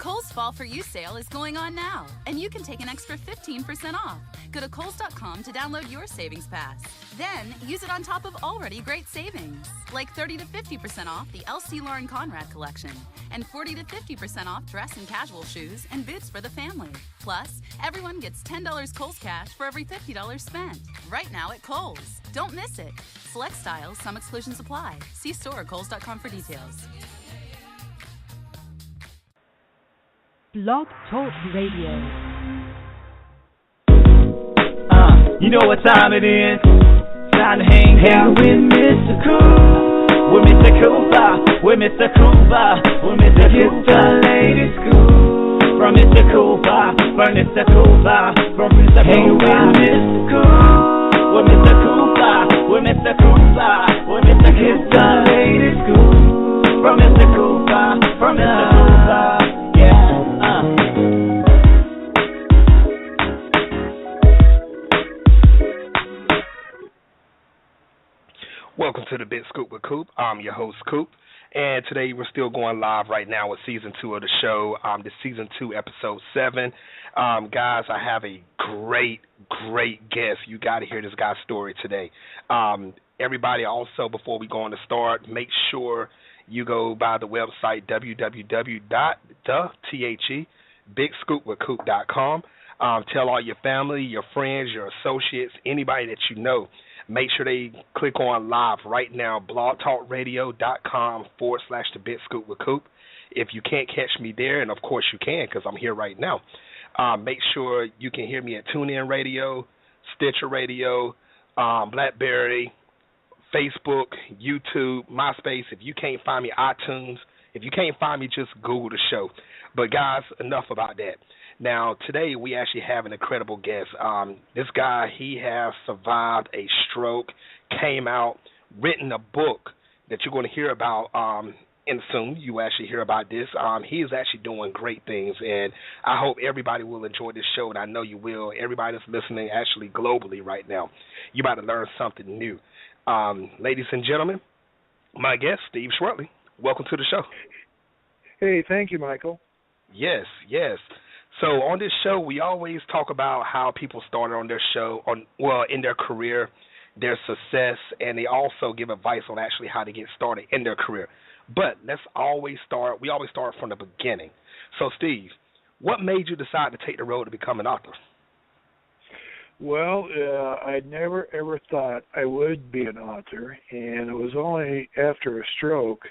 Kohl's Fall For You sale is going on now, and you can take an extra 15% off. Go to Kohls.com to download your savings pass. Then use it on top of already great savings, like 30 to 50% off the LC Lauren Conrad collection, and 40 to 50% off dress and casual shoes and boots for the family. Plus, everyone gets $10 Kohl's cash for every $50 spent. Right now at Kohl's. Don't miss it. Select styles, some exclusions apply. See store or Kohls.com for details. Blog Talk Radio. You know what time it is? Time to hang out with Mr. Coop. With Mr. Coop, with Mr. Coop, with Mr. Coop. Get the latest scoop from Mr. Coop, from Mr. Coop, from Mr. Coop. Hang with Mr. Coop, with Mr. Coop, with Mr. Coop, with Mr. Coop. Get the latest scoop from Mr. Coop, from Mr. Coop. Welcome to the Big Scoop with Coop. I'm your host, Coop, and today we're still going live right now with Season 2 of the show. This Season 2, Episode 7. Guys, I have a great guest. You got to hear this guy's story today. Everybody also, before we go on to start, make sure you go by the website www.bigscoopwithcoop.com. Tell all your family, your friends, your associates, anybody that you know. Make sure they click on live right now, blogtalkradio.com/the Big Scoop with Coop. If you can't catch me there, and of course you can because I'm here right now, make sure you can hear me at TuneIn Radio, Stitcher Radio, BlackBerry, Facebook, YouTube, MySpace. If you can't find me, iTunes. If you can't find me, just Google the show. But guys, enough about that. Now, today we actually have an incredible guest. This guy, he has survived a stroke, came out, written a book that you're going to hear about in soon. You actually hear about this. He is actually doing great things, and I hope everybody will enjoy this show, and I know you will. Everybody that's listening actually globally right now, you're about to learn something new. Ladies and gentlemen, my guest, Steve Schwertley. Welcome to the show. Hey, thank you, Michael. Yes. So on this show, we always talk about how people started on their show, in their career, their success, and they also give advice on actually how to get started in their career. But we always start from the beginning. So, Steve, what made you decide to take the road to become an author? Well, I never, ever thought I would be an author, and it was only after a stroke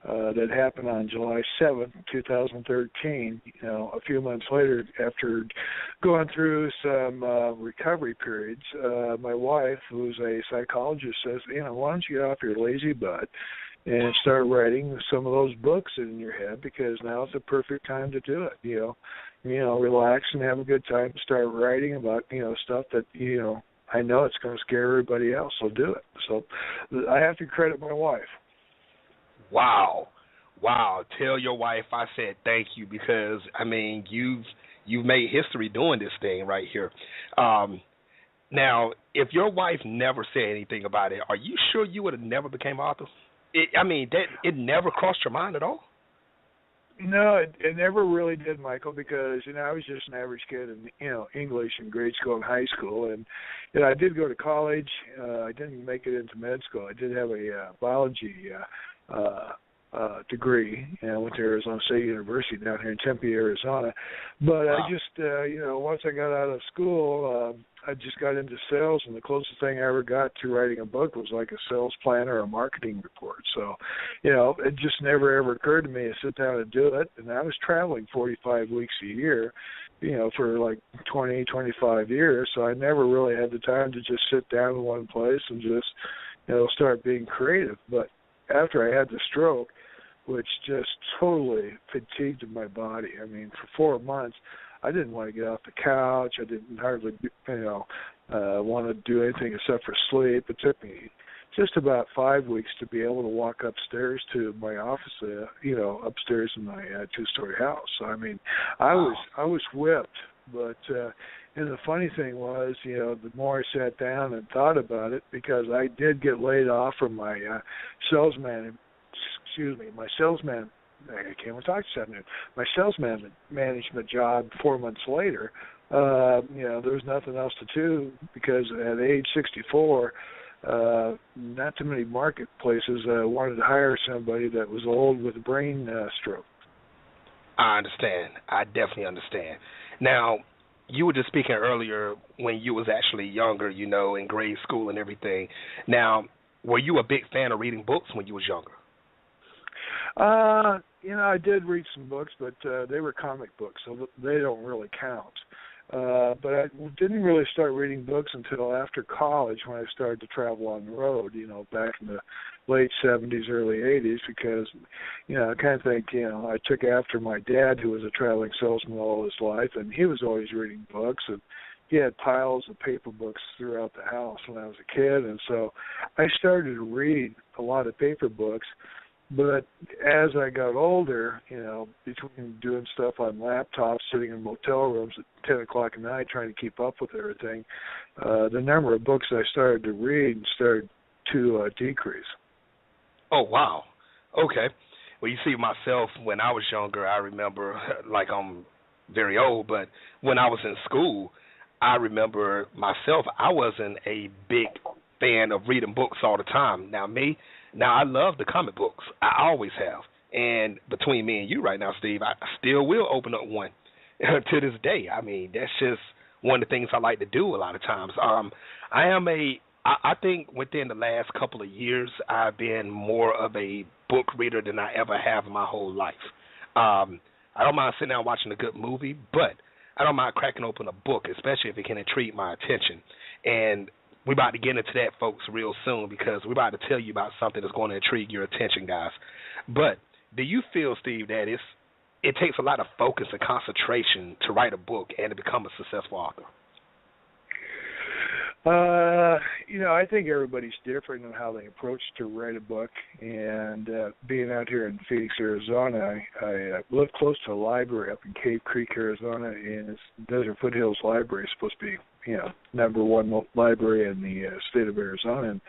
that happened on July 7th, 2013, a few months later, after going through some recovery periods, my wife, who's a psychologist, says, why don't you get off your lazy butt and start writing some of those books in your head, because now is the perfect time to do it, relax and have a good time, start writing about, stuff that, I know it's going to scare everybody else, so do it. So I have to credit my wife. Wow. Tell your wife I said thank you, because, you've made history doing this thing right here. Now, if your wife never said anything about it, are you sure you would have never became an author? It never crossed your mind at all? No, it never really did, Michael, because, I was just an average kid in, English in grade school and high school. And, I did go to college. I didn't make it into med school. I did have a biology degree, and I went to Arizona State University down here in Tempe, Arizona. But wow. I just, once I got out of school, I just got into sales, and the closest thing I ever got to writing a book was like a sales plan or a marketing report. So, it just never ever occurred to me to sit down and do it. And I was traveling 45 weeks a year, for like 20, 25 years. So I never really had the time to just sit down in one place and just, start being creative. But after I had the stroke, which just totally fatigued my body. For 4 months, I didn't want to get off the couch. I didn't hardly, want to do anything except for sleep. It took me just about 5 weeks to be able to walk upstairs to my office, upstairs in my two-story house. So, I was whipped. But and the funny thing was, the more I sat down and thought about it, because I did get laid off from my salesman I came and talked this afternoon. My sales management job 4 months later, there was nothing else to do because at age 64, not too many marketplaces wanted to hire somebody that was old with a brain stroke. I understand. I definitely understand. Now, you were just speaking earlier when you was actually younger, in grade school and everything. Now, were you a big fan of reading books when you was younger? I did read some books, but they were comic books, so they don't really count. But I didn't really start reading books until after college when I started to travel on the road, back in the late 70s, early 80s, because, I kind of think, I took after my dad, who was a traveling salesman all his life, and he was always reading books, and he had piles of paper books throughout the house when I was a kid, and so I started to read a lot of paper books. But as I got older, between doing stuff on laptops, sitting in motel rooms at 10 o'clock at night trying to keep up with everything, the number of books I started to read started to decrease. Oh, wow. Okay. Well, you see, myself, when I was younger, I remember, like I'm very old, but when I was in school, I remember myself, I wasn't a big fan of reading books all the time. Now, I love the comic books. I always have. And between me and you right now, Steve, I still will open up one to this day. I mean, that's just one of the things I like to do a lot of times. I think within the last couple of years, I've been more of a book reader than I ever have in my whole life. I don't mind sitting down watching a good movie, but I don't mind cracking open a book, especially if it can intrigue my attention. And we're about to get into that, folks, real soon because we're about to tell you about something that's going to intrigue your attention, guys. But do you feel, Steve, that it takes a lot of focus and concentration to write a book and to become a successful author? I think everybody's different in how they approach to write a book. And being out here in Phoenix, Arizona, I live close to a library up in Cave Creek, Arizona, and it's Desert Foothills Library is supposed to be, number one library in the state of Arizona.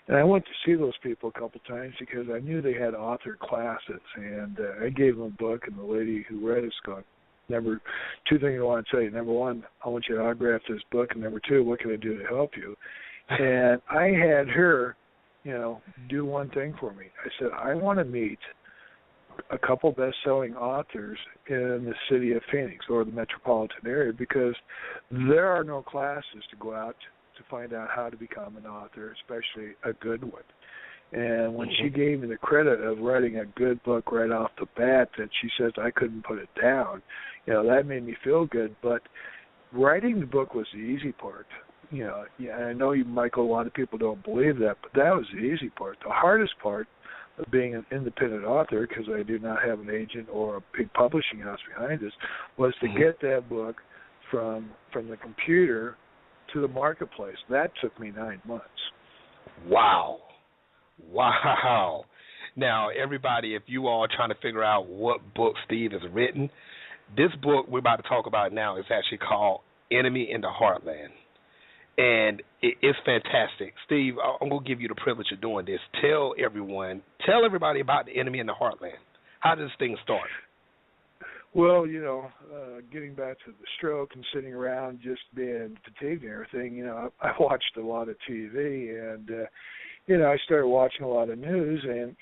And I went to see those people a couple times because I knew they had author classes. And I gave them a book, and the lady who read it's going, two things I want to tell you. Number one, I want you to autograph this book. And number two, what can I do to help you? And I had her, do one thing for me. I said, I want to meet a couple best-selling authors in the city of Phoenix or the metropolitan area because there are no classes to go out to find out how to become an author, especially a good one. And when she gave me the credit of writing a good book right off the bat that she says I couldn't put it down, that made me feel good. But writing the book was the easy part. I know you, Michael, a lot of people don't believe that, but that was the easy part. The hardest part of being an independent author, because I do not have an agent or a big publishing house behind us, was to get that book from the computer to the marketplace. That took me 9 months. Wow. Now, everybody, if you all are trying to figure out what book Steve has written, this book we're about to talk about now is actually called Enemy in the Heartland. And it's fantastic. Steve, I'm going to give you the privilege of doing this. Tell everybody about the Enemy in the Heartland. How did this thing start? Well, getting back to the stroke and sitting around just being fatigued and everything, I watched a lot of TV and, I started watching a lot of news. And,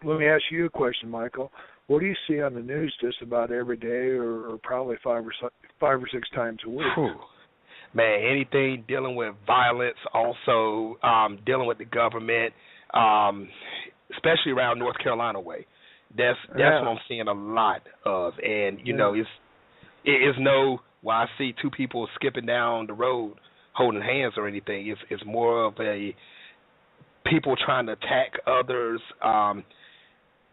let me ask you a question, Michael. What do you see on the news just about every day or probably five or six times a week? Whew. Man, anything dealing with violence, also dealing with the government, especially around North Carolina way. That's what I'm seeing a lot of. And, I see two people skipping down the road holding hands or anything. It's more of a people trying to attack others.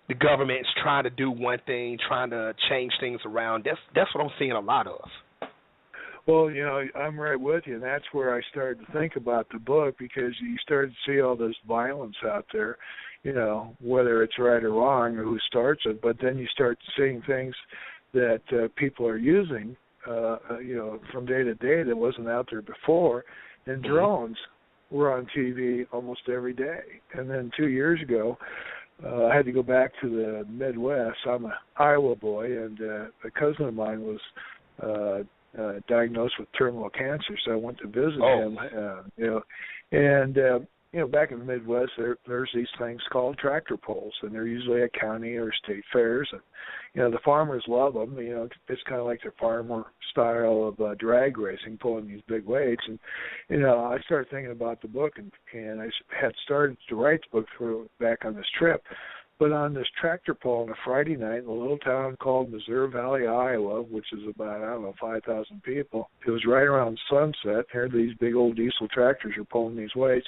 The government's trying to do one thing, trying to change things around. That's what I'm seeing a lot of. Well, I'm right with you, and that's where I started to think about the book because you started to see all this violence out there, whether it's right or wrong or who starts it, but then you start seeing things that people are using, from day to day that wasn't out there before, and drones were on TV almost every day. And then 2 years ago, I had to go back to the Midwest. I'm an Iowa boy, and a cousin of mine was diagnosed with terminal cancer, so I went to visit him. Back in the Midwest, there's these things called tractor pulls, and they're usually at county or state fairs, and the farmers love them. It's kind of like their farmer style of drag racing, pulling these big weights. And I started thinking about the book, and I had started to write the book back on this trip. But on this tractor pull on a Friday night in a little town called Missouri Valley, Iowa, which is about, 5,000 people, it was right around sunset. Here these big old diesel tractors are pulling these weights.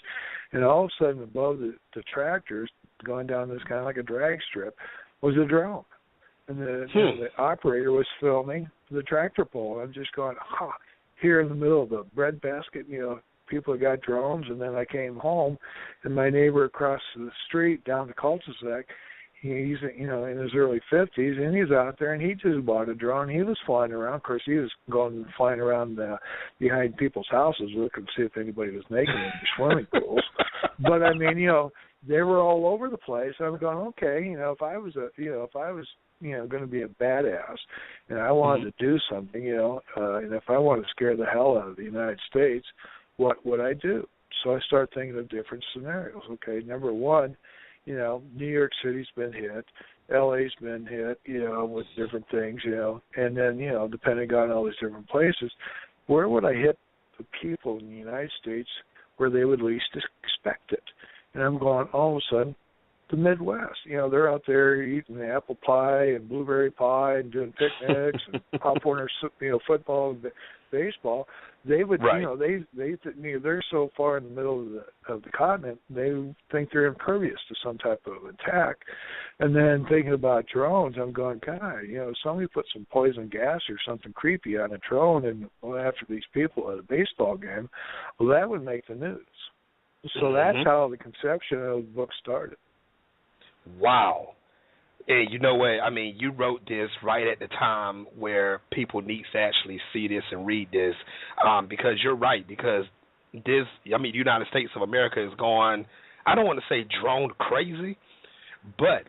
And all of a sudden above the tractors, going down this kind of like a drag strip, was a drone. And the operator was filming the tractor pull. I'm just going, here in the middle of the bread basket, people have got drones. And then I came home, and my neighbor across the street down the cul-de-sac, he's in his early 50s, and he's out there, and he just bought a drone. He was flying around. Of course, he was flying around behind people's houses looking to see if anybody was naked in the swimming pools. But I mean, they were all over the place. I'm going, okay, if I was going to be a badass, and I wanted to do something, and if I wanted to scare the hell out of the United States, what would I do? So I started thinking of different scenarios. Okay, number one, New York City's been hit, LA's been hit, with different things, and then, the Pentagon, all these different places. Where would I hit the people in the United States where they would least expect it? And I'm going, all of a sudden, the Midwest. They're out there eating apple pie and blueberry pie and doing picnics and Pop Warner, football and baseball. They would, right. They're so far in the middle of the continent, they think they're impervious to some type of attack. And then thinking about drones, I'm going, God, somebody put some poison gas or something creepy on a drone and after these people at a baseball game, well, that would make the news. So that's how the conception of the book started. Wow. And you know what? I mean, you wrote this right at the time where people need to actually see this and read this, because you're right, because the United States of America is going, I don't want to say drone crazy, but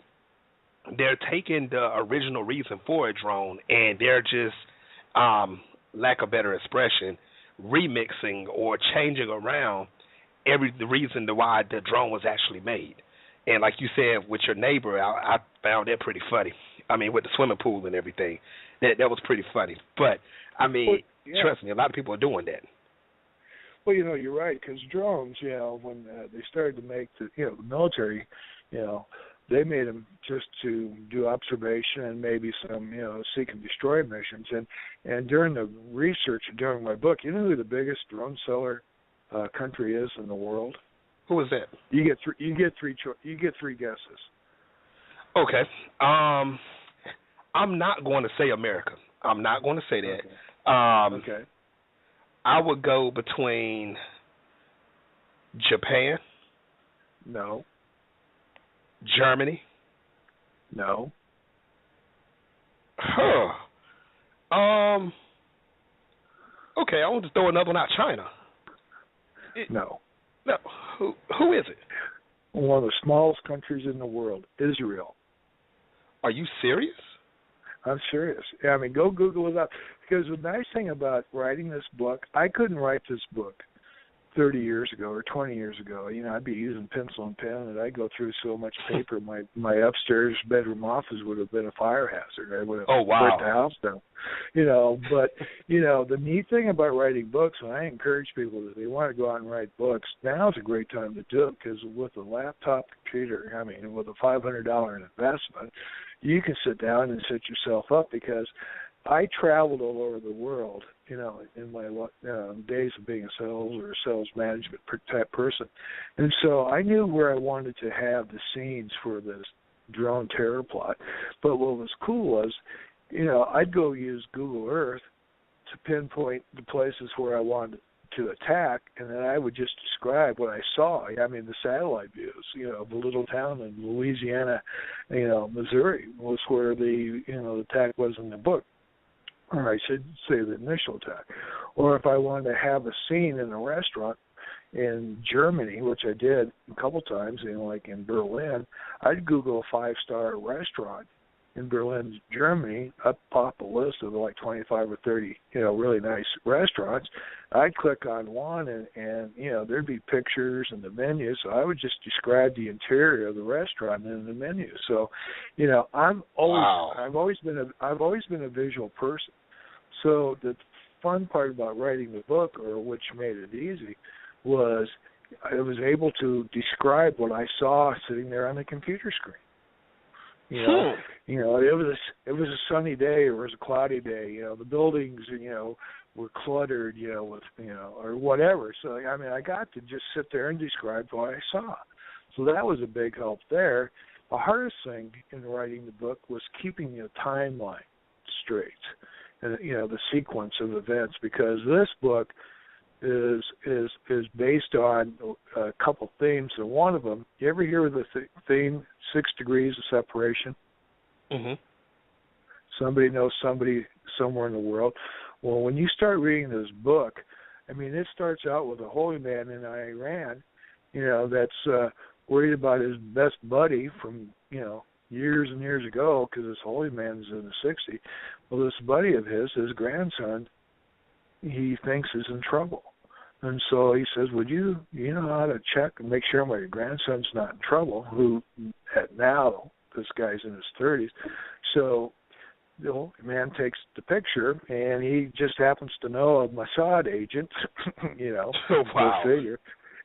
they're taking the original reason for a drone and they're just, lack of better expression, remixing or changing around the reason why the drone was actually made. And like you said, with your neighbor, I found that pretty funny. I mean, with the swimming pool and everything, that was pretty funny. But, trust me, a lot of people are doing that. Well, you're right, because drones, when they started to make the military, they made them just to do observation and maybe some, seek and destroy missions. And during the research, during my book, you know who the biggest drone seller country is in the world? Who is that? You get three guesses. Okay. I'm not going to say America. I'm not going to say that. Okay. I would go between Japan. No. Germany. No. Huh. Okay, I want to throw another one out. China. No. No. Who is it? One of the smallest countries in the world, Israel. Are you serious? I'm serious. Go Google it up. Because the nice thing about writing this book, I couldn't write this book 30 years ago or 20 years ago. I'd be using pencil and pen, and I'd go through so much paper. My upstairs bedroom office would have been a fire hazard. I would have burnt the house down. But the neat thing about writing books, and I encourage people that they want to go out and write books, now's a great time to do it, because with a laptop computer, with a $500 investment, you can sit down and set yourself up, because I traveled all over the world, in my days of being a sales or sales management type person. And so I knew where I wanted to have the scenes for this drone terror plot. But what was cool was, I'd go use Google Earth to pinpoint the places where I wanted to attack, and then I would just describe what I saw. The satellite views, of a little town in Louisiana, Missouri was where the attack was in the book. Or I should say the initial attack. Or if I wanted to have a scene in a restaurant, in Germany, which I did a couple times, like in Berlin, I'd Google a 5-star restaurant in Berlin, Germany, up pop a list of like 25 or 30, really nice restaurants. I'd click on one and there'd be pictures and the menu. So I would just describe the interior of the restaurant and the menu. So, I've always been a visual person. So the fun part about writing the book, or which made it easy, was I was able to describe what I saw sitting there on the computer screen. It was a sunny day or it was a cloudy day. The buildings, were cluttered, with, or whatever. So I got to just sit there and describe what I saw. So that was a big help there. The hardest thing in writing the book was keeping the timeline straight, and the sequence of events, because this book is based on a couple themes, and one of them, you ever hear of the theme 6 degrees of separation? Mm-hmm. Somebody knows somebody somewhere in the world. Well, when you start reading this book, it starts out with a holy man in Iran, that's worried about his best buddy from, years and years ago, because this holy man's in the 60s. Well, this buddy of his grandson, he thinks is in trouble. And so he says, would you know how to check and make sure my grandson's not in trouble, who now this guy's in his 30s. So the man takes the picture, and he just happens to know a Mossad agent, wow. Go figure.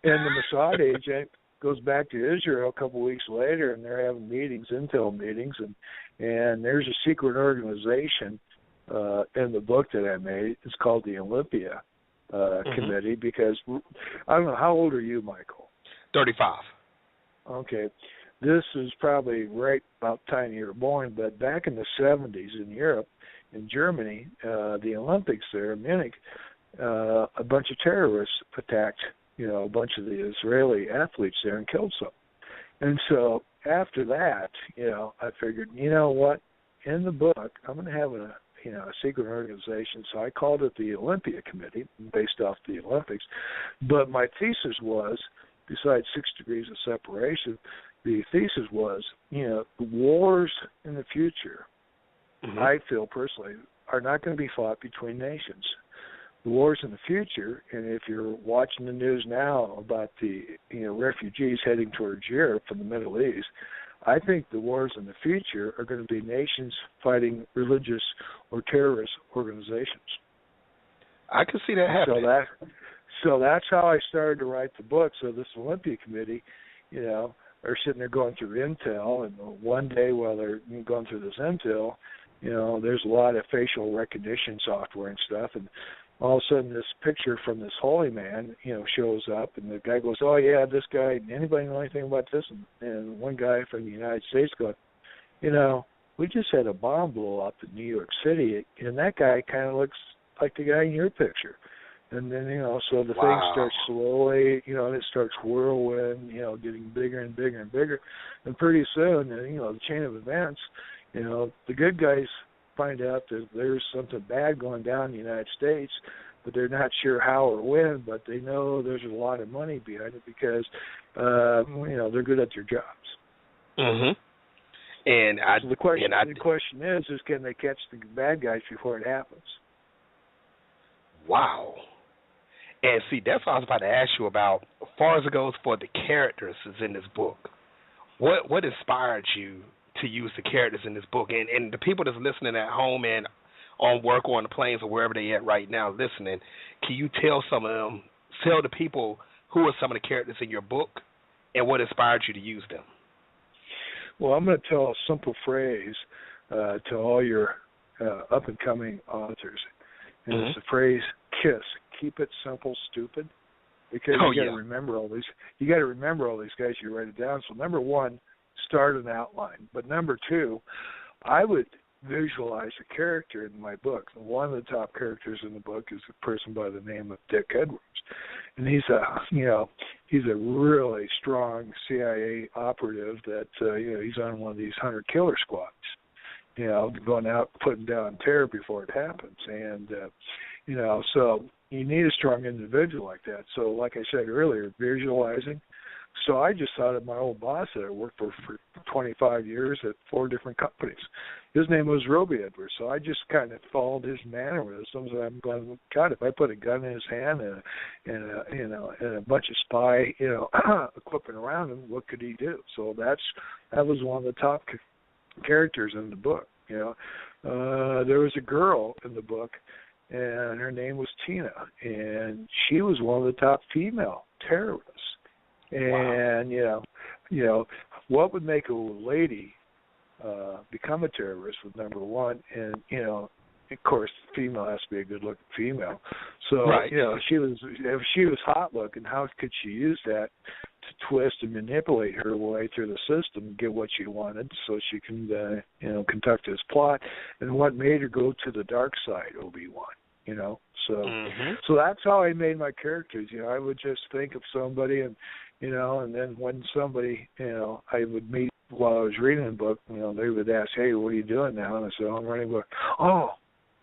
And the Mossad agent goes back to Israel a couple of weeks later, and they're having meetings, intel meetings, and there's a secret organization in the book that I made. It's called the Olympia Committee, because I don't know, how old are you, Michael? 35. Okay. This is probably right about the time you were born, but back in the 70s in Europe, in Germany, the Olympics there in Munich, a bunch of terrorists attacked, a bunch of the Israeli athletes there and killed some. And so after that, I figured, what, in the book, I'm going to have a secret organization. So I called it the Olympia Committee, based off the Olympics. But my thesis was, besides 6 degrees of separation, the thesis was, the wars in the future, I feel personally, are not going to be fought between nations. The wars in the future, and if you're watching the news now about the refugees heading towards Europe from the Middle East, I think the wars in the future are going to be nations fighting religious or terrorist organizations. I can see that happening. So that's how I started to write the book. So this Olympia Committee, are sitting there going through intel, and one day while they're going through this intel, there's a lot of facial recognition software and stuff, and all of a sudden this picture from this holy man, shows up, and the guy goes, oh yeah, this guy, anybody know anything about this? And one guy from the United States goes, we just had a bomb blow up in New York City, and that guy kind of looks like the guy in your picture. And then, so the thing starts slowly, and it starts whirlwind, getting bigger and bigger and bigger. And pretty soon, the chain of events, the good guys find out that there's something bad going down in the United States, but they're not sure how or when, but they know there's a lot of money behind it because, they're good at their jobs. Mm-hmm. And so the question is can they catch the bad guys before it happens? Wow. And see, that's what I was about to ask you about. As far as it goes for the characters that's in this book, what inspired you to use the characters in this book? And the people that's listening at home and on work or on the planes or wherever they at right now listening, can you tell the people who are some of the characters in your book and what inspired you to use them? Well, I'm going to tell a simple phrase to all your up-and-coming authors. And it's the phrase KISS. Keep it simple, stupid. Because you got to remember all these. You got to remember all these guys. You write it down. So number one, start an outline. But number two, I would visualize a character in my book. One of the top characters in the book is a person by the name of Dick Edwards, and he's a really strong CIA operative that he's on one of these hunter killer squads. Going out putting down terror before it happens, and So you need a strong individual like that. So like I said earlier, visualizing. So I just thought of my old boss that I worked for 25 years at 4 different companies. His name was Roby Edwards. So I just kind of followed his mannerisms. And I'm going, God, if I put a gun in his hand and a bunch of spy, equipment around him, what could he do? So that was one of the top characters in the book. There was a girl in the book, and her name was Tina, and she was one of the top female terrorists. And what would make a lady become a terrorist was number one, and of course, the female has to be a good-looking female. So right. if she was hot-looking, how could she use that to twist and manipulate her way through the system and get what she wanted, so she can conduct this plot? And what made her go to the dark side, Obi-Wan? So that's how I made my characters. I would just think of somebody and then when somebody, I would meet while I was reading the book, they would ask, hey, what are you doing now? And I said, I'm writing a book. Oh,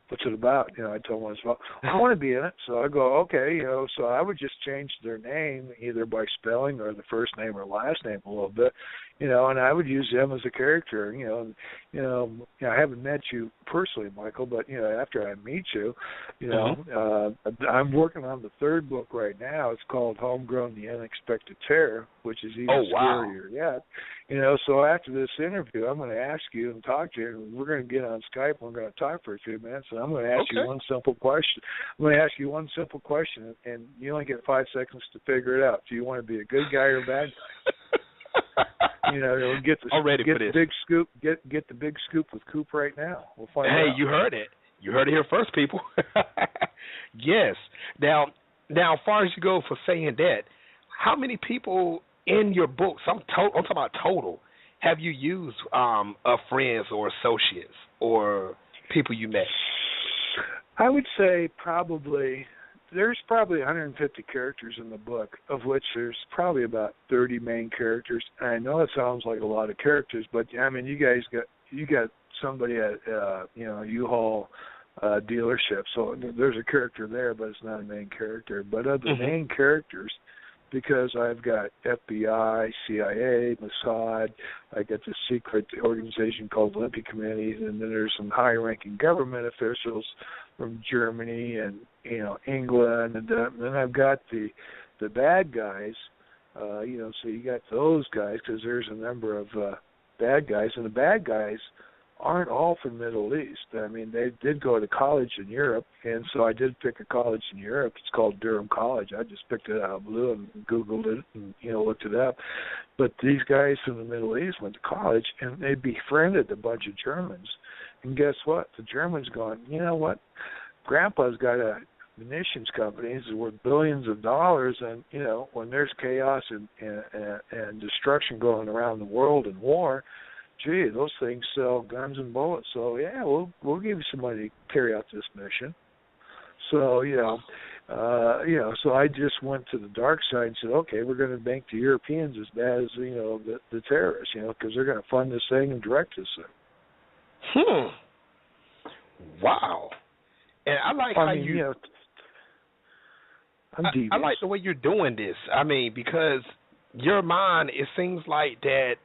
what's it about? I told them it's about, I want to be in it. So I go, okay, so I would just change their name either by spelling or the first name or last name a little bit, and I would use them as a character, I haven't met you personally, Michael, but, after I meet you, I'm working on the 3rd book right now. It's called Homegrown, The Unexpected Terror, which is even scarier yet. So after this interview, I'm going to ask you and talk to you, and we're going to get on Skype, and we're going to talk for a few minutes, and I'm going to ask you one simple question. I'm going to ask you one simple question, and you only get 5 seconds to figure it out. Do you want to be a good guy or a bad guy? Get the big scoop. Get the big scoop with Coop right now. We'll find out. Hey, you heard it. You heard it here first, people. Yes. Now, as far as you go for saying that, how many people in your books, I'm talking about total, have you used of friends or associates or people you met? I would say there's probably 150 characters in the book, of which there's probably about 30 main characters. And I know it sounds like a lot of characters, but you guys got somebody at U-Haul dealership, so there's a character there, but it's not a main character. But of the main characters, because I've got FBI, CIA, Mossad, I got this secret organization called Olympic Committee, and then there's some high-ranking government officials from Germany and England, and then I've got the bad guys, so you got those guys because there's a number of bad guys, and the bad guys aren't all from the Middle East. They did go to college in Europe, and so I did pick a college in Europe. It's called Durham College. I just picked it out of the blue and Googled it and, looked it up. But these guys from the Middle East went to college, and they befriended a bunch of Germans. And guess what? The Germans going, you know what? Grandpa's got a munitions company. It's worth billions of dollars, and, when there's chaos and destruction going around the world and war, gee, those things sell guns and bullets. So yeah, we'll give you some money to carry out this mission. So so I just went to the dark side and said, okay, we're going to make the Europeans as bad as the terrorists, because they're going to fund this thing and direct this thing. Wow. And I like how you. I like the way you're doing this. Because your mind, it seems like that.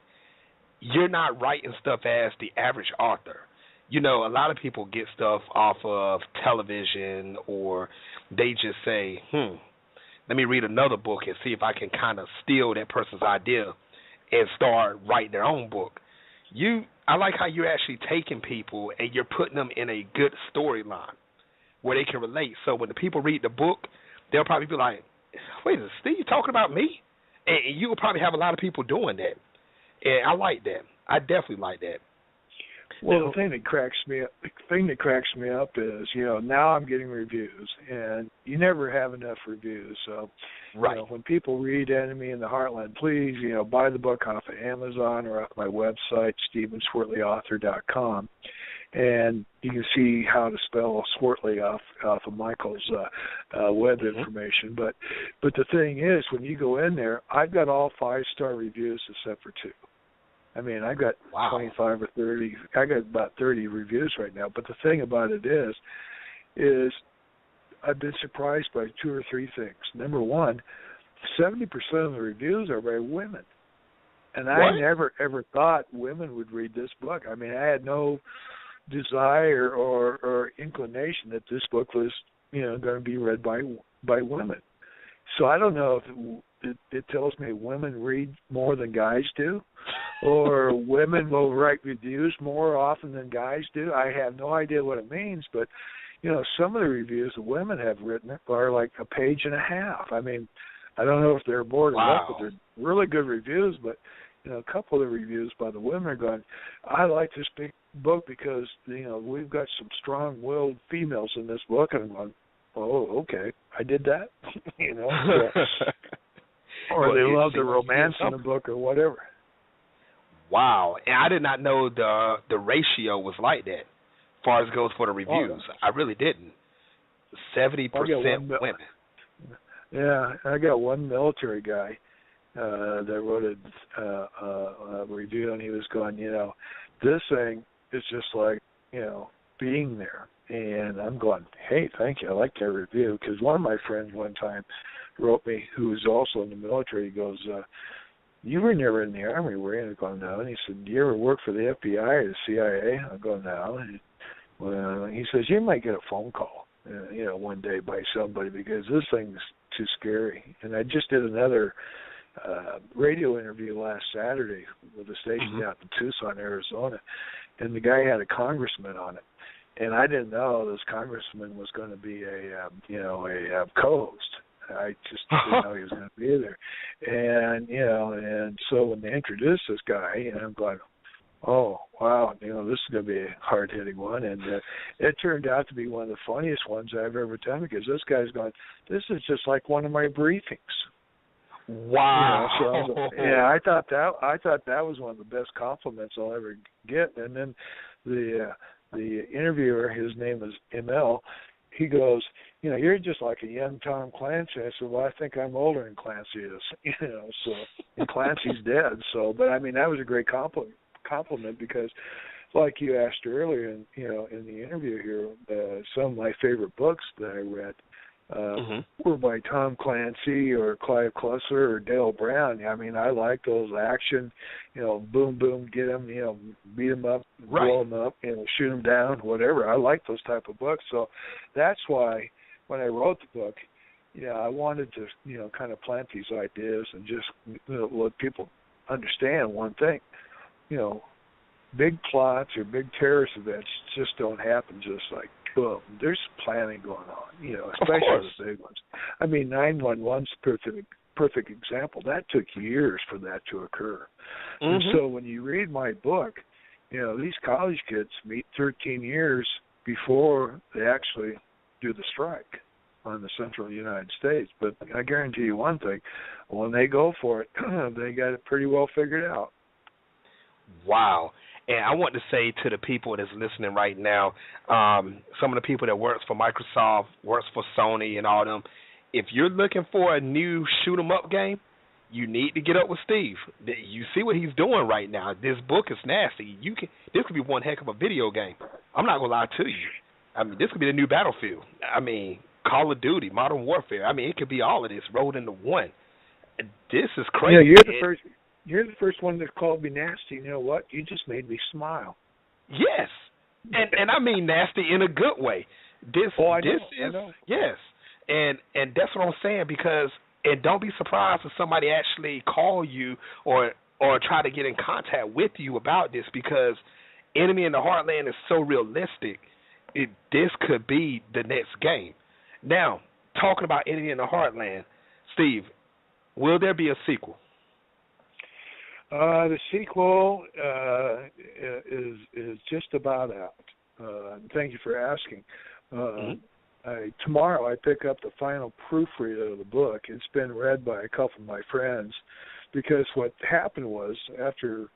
You're not writing stuff as the average author. A lot of people get stuff off of television, or they just say, let me read another book and see if I can kind of steal that person's idea and start writing their own book. I like how you're actually taking people and you're putting them in a good storyline where they can relate. So when the people read the book, they'll probably be like, wait, is Steve talking about me? And you will probably have a lot of people doing that. And I like that. I definitely like that. Well, the thing that cracks me up is, now I'm getting reviews, and you never have enough reviews. So, right. When people read Enemy in the Heartland, please, buy the book off of Amazon or off my website, StephenSchwertleyAuthor.com, and you can see how to spell Schwertley off of Michael's web information. But the thing is, when you go in there, I've got all 5-star reviews except for 2. I've got 25 or 30. I got about 30 reviews right now. But the thing about it is I've been surprised by 2 or 3 things. Number one, 70% of the reviews are by women. And I never, ever thought women would read this book. I mean, I had no desire or inclination that this book was, going to be read by women. So I don't know if it tells me women read more than guys do, or women will write reviews more often than guys do. I have no idea what it means, but, some of the reviews that women have written are like a page and a half. I mean, I don't know if they're bored or not, but they're really good reviews, but a couple of the reviews by the women are going, I like this big book because, we've got some strong-willed females in this book. And I'm going, oh, okay, I did that. Or they love the romance in the book or whatever. Wow. And I did not know the ratio was like that as far as goes for the reviews. I really didn't. 70% women. Yeah, I got one military guy that wrote a review, and he was going, this thing is just like, being there. And I'm going, hey, thank you. I like that review. Because one of my friends one time wrote me, who was also in the military, he goes, you were never in the Army, were you? I'm going, no. And he said, do you ever work for the FBI or the CIA? I'm going, no. And he says, you might get a phone call, one day by somebody because this thing's too scary. And I just did another radio interview last Saturday with a station out in Tucson, Arizona, and the guy had a congressman on it. And I didn't know this congressman was going to be a co-host. I just didn't know he was going to be there. And, and so when they introduced this guy, and I'm going, oh, wow, this is going to be a hard-hitting one. And it turned out to be one of the funniest ones I've ever done because this guy's going, this is just like one of my briefings. Wow. I thought that was one of the best compliments I'll ever get. And then the interviewer, his name is ML, he goes, you're just like a young Tom Clancy. I said, well, I think I'm older than Clancy is, so, and Clancy's dead. So, but I mean, that was a great compliment because, like you asked earlier, in the interview here, some of my favorite books that I read were by Tom Clancy or Clive Clusser or Dale Brown. I mean, I like those action, boom, boom, get them, beat them up, blow them up, shoot them down, whatever. I like those type of books. So that's why when I wrote the book, I wanted to, kind of plant these ideas and just let people understand one thing. Big plots or big terrorist events just don't happen just like, boom. There's planning going on, especially the big ones. I mean, 9/11's perfect example. That took years for that to occur. And so when you read my book, these college kids meet 13 years before they actually do the strike on the central United States. But I guarantee you one thing, when they go for it, they got it pretty well figured out. Wow. And I want to say to the people that's listening right now, some of the people that works for Microsoft, works for Sony and all them, if you're looking for a new shoot-'em-up game, you need to get up with Steve. You see what he's doing right now. This book is nasty. This could be one heck of a video game. I'm not going to lie to you. I mean, this could be the new Battlefield. I mean, Call of Duty, Modern Warfare. I mean, it could be all of this rolled into one. This is crazy. You're the first one that called me nasty. You know what? You just made me smile. Yes, and I mean nasty in a good way. I know. Yes, and that's what I'm saying because and don't be surprised if somebody actually call you or try to get in contact with you about this because Enemy in the Heartland is so realistic. This could be the next game. Now, talking about Enemy in the Heartland, Steve, will there be a sequel? The sequel is just about out. Thank you for asking. Tomorrow I pick up the final proofread of the book. It's been read by a couple of my friends because what happened was after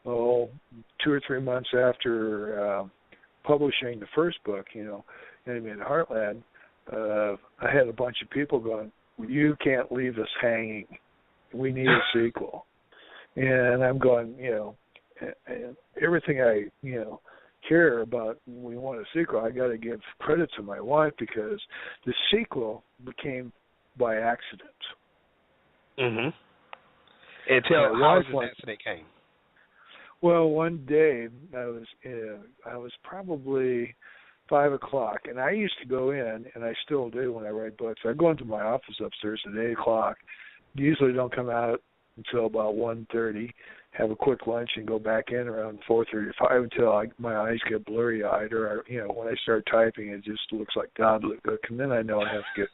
2 or 3 months after publishing the first book, Enemy in the Heartland, I had a bunch of people going, you can't leave us hanging. We need a sequel. And I'm going, everything I, care about we want a sequel, I got to give credit to my wife because the sequel became by accident. Mm-hmm. And tell how this accident came. Well, one day I was probably 5 o'clock, and I used to go in, and I still do when I write books. I go into my office upstairs at 8 o'clock. Usually don't come out until about 1:30, have a quick lunch, and go back in around 4:35 until my eyes get blurry-eyed, or when I start typing, it just looks like gobbledygook, and then I know I have to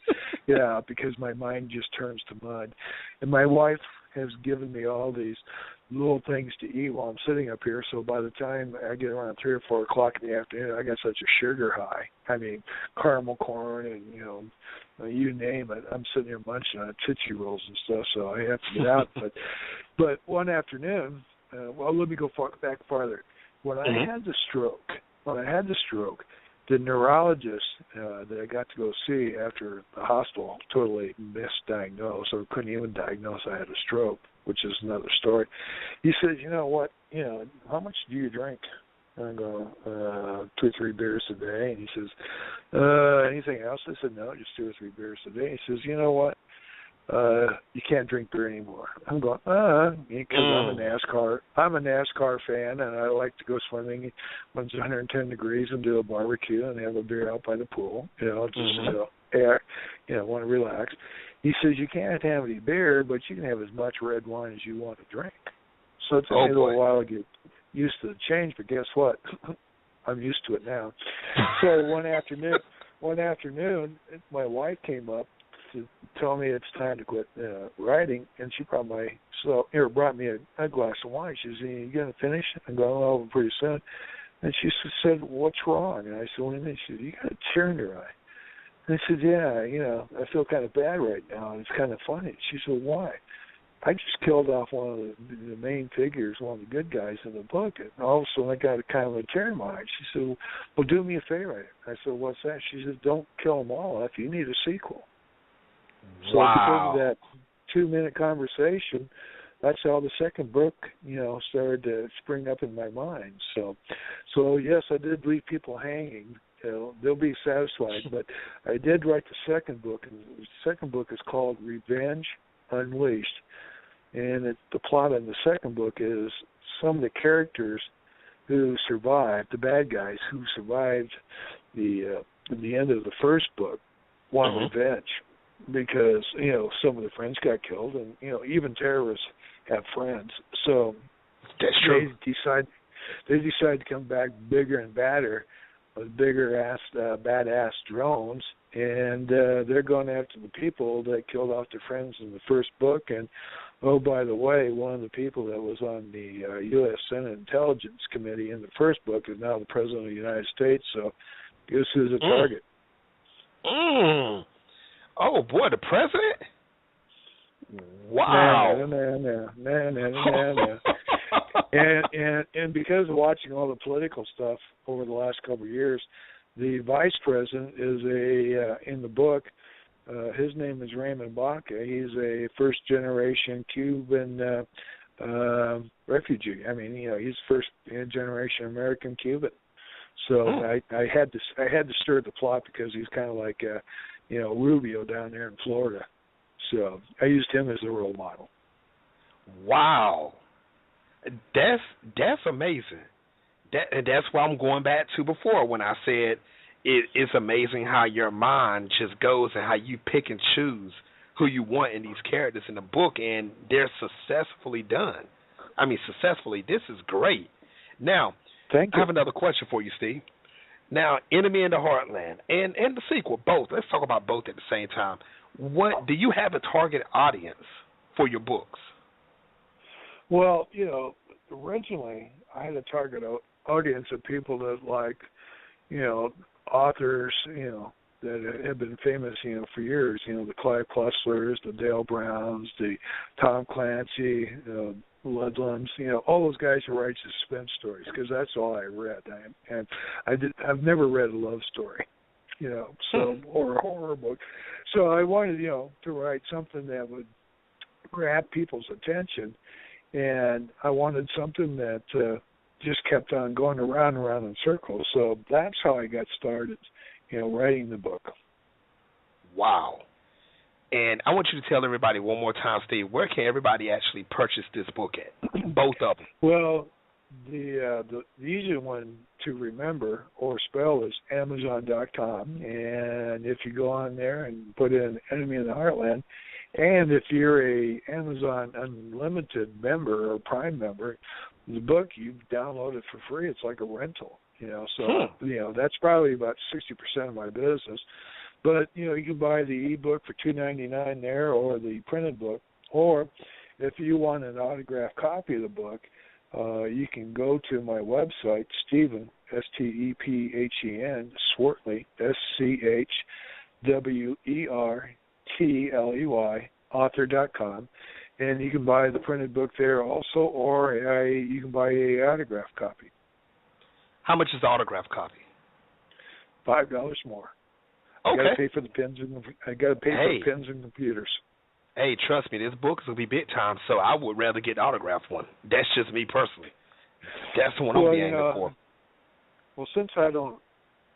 get out because my mind just turns to mud. And my wife has given me all these little things to eat while I'm sitting up here, so by the time I get around 3 or 4 o'clock in the afternoon, I got such a sugar high. I mean, caramel corn and, you name it. I'm sitting here munching on Tootsie Rolls and stuff, so I have to get out. But one afternoon, let me go back farther. When I had the stroke, the neurologist that I got to go see after the hospital totally misdiagnosed or couldn't even diagnose I had a stroke, which is another story. He said, you know what, how much do you drink? And I go, 2 or 3 beers a day. And he says, anything else? I said, no, just 2 or 3 beers a day. He says, you know what? You can't drink beer anymore. I'm going, because I'm a NASCAR fan, and I like to go swimming when it's 110 degrees and do a barbecue and have a beer out by the pool, want to relax. He says, you can't have any beer, but you can have as much red wine as you want to drink. So it took me a little while to get used to the change, but guess what? I'm used to it now. So one afternoon, my wife came up to tell me it's time to quit writing, and she brought me a glass of wine. She said, you going to finish? I'm going over pretty soon. And she said, what's wrong? And I said, what do you mean? She said, you got a tear in your eye. And I said, yeah, I feel kind of bad right now, and it's kind of funny. She said, why? I just killed off one of the main figures, one of the good guys in the book, and all of a sudden I got a kind of a tear in my eye. She said, well, do me a favor. I said, what's that? She said, don't kill them all off. You need a sequel. So because of that 2-minute conversation, that's how the second book, started to spring up in my mind. So yes, I did leave people hanging. They'll be satisfied. But I did write the second book, and the second book is called Revenge Unleashed. And the plot in the second book is some of the characters who survived, the bad guys who survived the end of the first book, want revenge. Because, some of the friends got killed, and, even terrorists have friends. So that's true. They decide to come back bigger and badder with badass drones, and they're going after the people that killed off their friends in the first book. And, oh, by the way, one of the people that was on the U.S. Senate Intelligence Committee in the first book is now the President of the United States, so guess who's a target? Oh, boy, the president? Wow. No. And because of watching all the political stuff over the last couple of years, the vice president is in the book, his name is Raymond Baca. He's a first-generation Cuban refugee. I mean, he's first-generation American Cuban. So I had to stir the plot because he's kind of like Rubio down there in Florida. So I used him as a role model. Wow. That's amazing. That's what I'm going back to before when I said it's amazing how your mind just goes and how you pick and choose who you want in these characters in the book, and they're successfully done. I mean, successfully. This is great. Now, thank you. I have another question for you, Steve. Now, Enemy in the Heartland and the sequel, both. Let's talk about both at the same time. What do you have a target audience for your books? Well, originally I had a target audience of people that like, authors, that have been famous, for years. The Clive Clusslers, the Dale Browns, the Tom Clancy, Ludlums, all those guys who write suspense stories, because that's all I read. I've never read a love story, or a horror book. So I wanted, to write something that would grab people's attention, and I wanted something that just kept on going around and around in circles. So that's how I got started, writing the book. Wow. And I want you to tell everybody one more time, Steve, where can everybody actually purchase this book at? Both of them. Well, the easy one to remember or spell is Amazon.com. And if you go on there and put in Enemy in the Heartland, and if you're a Amazon Unlimited member or Prime member, the book, you download it for free. It's like a rental, So, that's probably about 60% of my business. But, you can buy the ebook for $2.99 there, or the printed book. Or if you want an autographed copy of the book, you can go to my website, Stephen, Stephen, Schwertley, Schwertley, author.com, and you can buy the printed book there also, or you can buy a autographed copy. How much is the autographed copy? $5 more. Okay. I got to pay for the pens and for the pens and computers. Hey, trust me, this book is gonna be big time. So I would rather get the autographed one. That's just me personally. That's the one I'm aiming for. Well, since I don't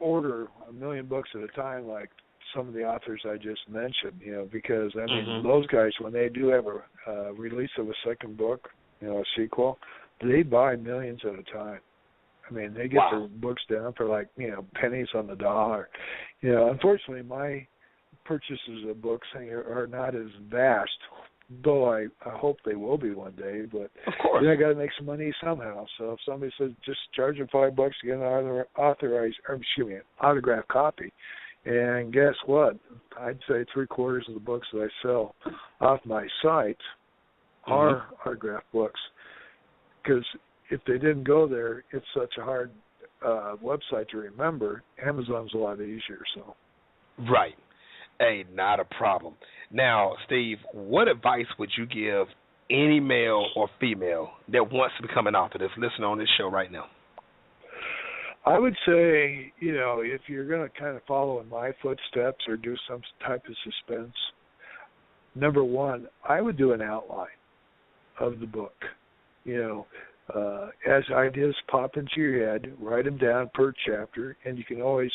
order 1 million books at a time like some of the authors I just mentioned, because those guys, when they do have a release of a second book, a sequel, they buy millions at a time. They get their books down for pennies on the dollar. Unfortunately, my purchases of books are not as vast, though I hope they will be one day. But of course, I got to make some money somehow. So if somebody says just charge them $5 to get an autographed copy, and guess what? I'd say 3/4 of the books that I sell off my site are autographed books, because if they didn't go there, it's such a hard website to remember. Amazon's a lot easier. So, right. Hey, not a problem. Now, Steve, what advice would you give any male or female that wants to become an author that's listening on this show right now? I would say, if you're going to kind of follow in my footsteps or do some type of suspense, number one, I would do an outline of the book. As ideas pop into your head, write them down per chapter, and you can always,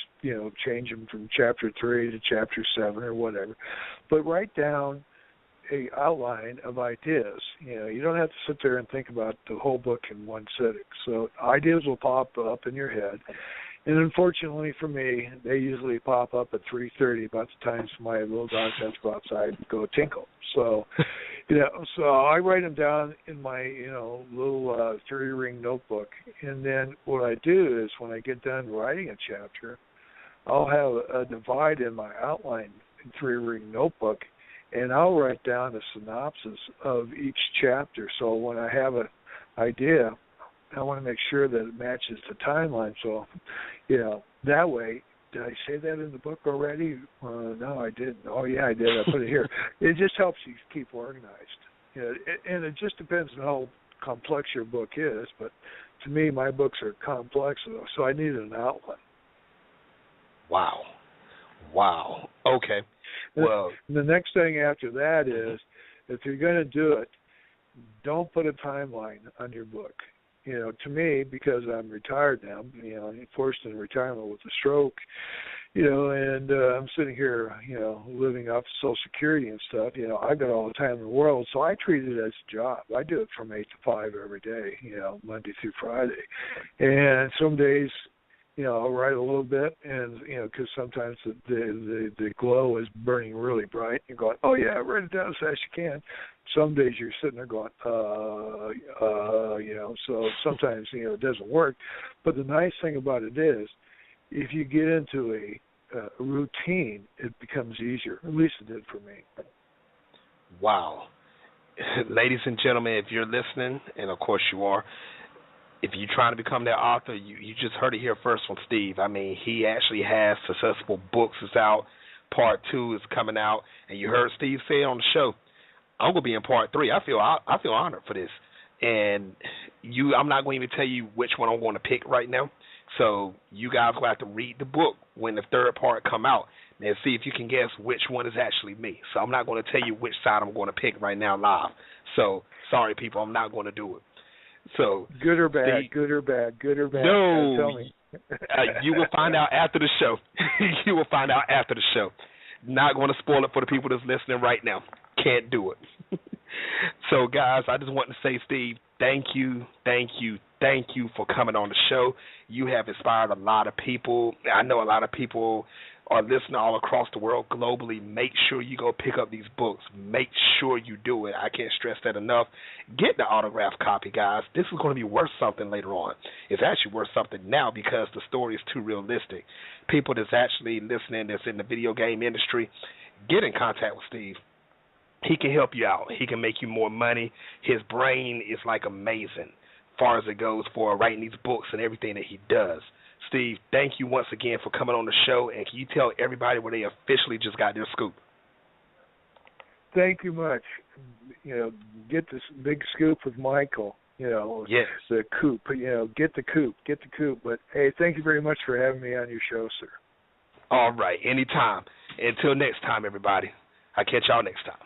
change them from chapter 3 to chapter 7 or whatever. But write down a outline of ideas. You don't have to sit there and think about the whole book in one sitting. So ideas will pop up in your head. And unfortunately for me, they usually pop up at 3:30, about the time my little dog has to go outside and go tinkle. So, so I write them down in my, little 3-ring notebook. And then what I do is when I get done writing a chapter, I'll have a divide in my outline 3-ring notebook, and I'll write down a synopsis of each chapter. So when I have an idea, I want to make sure that it matches the timeline. So, that way, did I say that in the book already? No, I didn't. Oh, yeah, I did. I put it here. It just helps you keep organized. And it just depends on how complex your book is. But to me, my books are complex, so I needed an outline. Wow. Okay. Well, the next thing after that is, if you're going to do it, don't put a timeline on your book. To me, because I'm retired now, forced into retirement with a stroke, and I'm sitting here, living off Social Security and stuff. I've got all the time in the world, so I treat it as a job. I do it from 8 to 5 every day, Monday through Friday. And some days, I'll write a little bit, and because sometimes the glow is burning really bright. You're going, oh yeah, write it down as fast as you can. Some days you're sitting there going, So sometimes it doesn't work. But the nice thing about it is, if you get into a routine, it becomes easier. At least it did for me. Wow, ladies and gentlemen, if you're listening, and of course you are. If you're trying to become that author, you just heard it here first from Steve. He actually has successful books that's out. Part 2 is coming out, and you heard Steve say on the show, I'm gonna be in part 3. I feel honored for this, and I'm not going to even tell you which one I'm going to pick right now. So you guys will have to read the book when the 3rd part come out and see if you can guess which one is actually me. So I'm not going to tell you which side I'm going to pick right now live. So sorry, people, I'm not going to do it. So good or bad, Steve, good or bad, good or bad. No, Tell me. You will find out after the show. You will find out after the show. Not going to spoil it for the people that's listening right now. Can't do it. So, guys, I just want to say, Steve, thank you for coming on the show. You have inspired a lot of people. I know a lot of people are listening all across the world globally. Make sure you go pick up these books. Make sure you do it. I can't stress that enough. Get the autographed copy, guys. This is going to be worth something later on. It's actually worth something now because the story is too realistic. People that's actually listening that's in the video game industry, get in contact with Steve. He can help you out. He can make you more money. His brain is like amazing as far as it goes for writing these books and everything that he does. Steve, thank you once again for coming on the show, and can you tell everybody where they officially just got their scoop? Thank you much. Get this big scoop with Michael. Yes. The Coop. Get the Coop. But hey, thank you very much for having me on your show, sir. All right, anytime. Until next time, everybody. I'll catch y'all next time.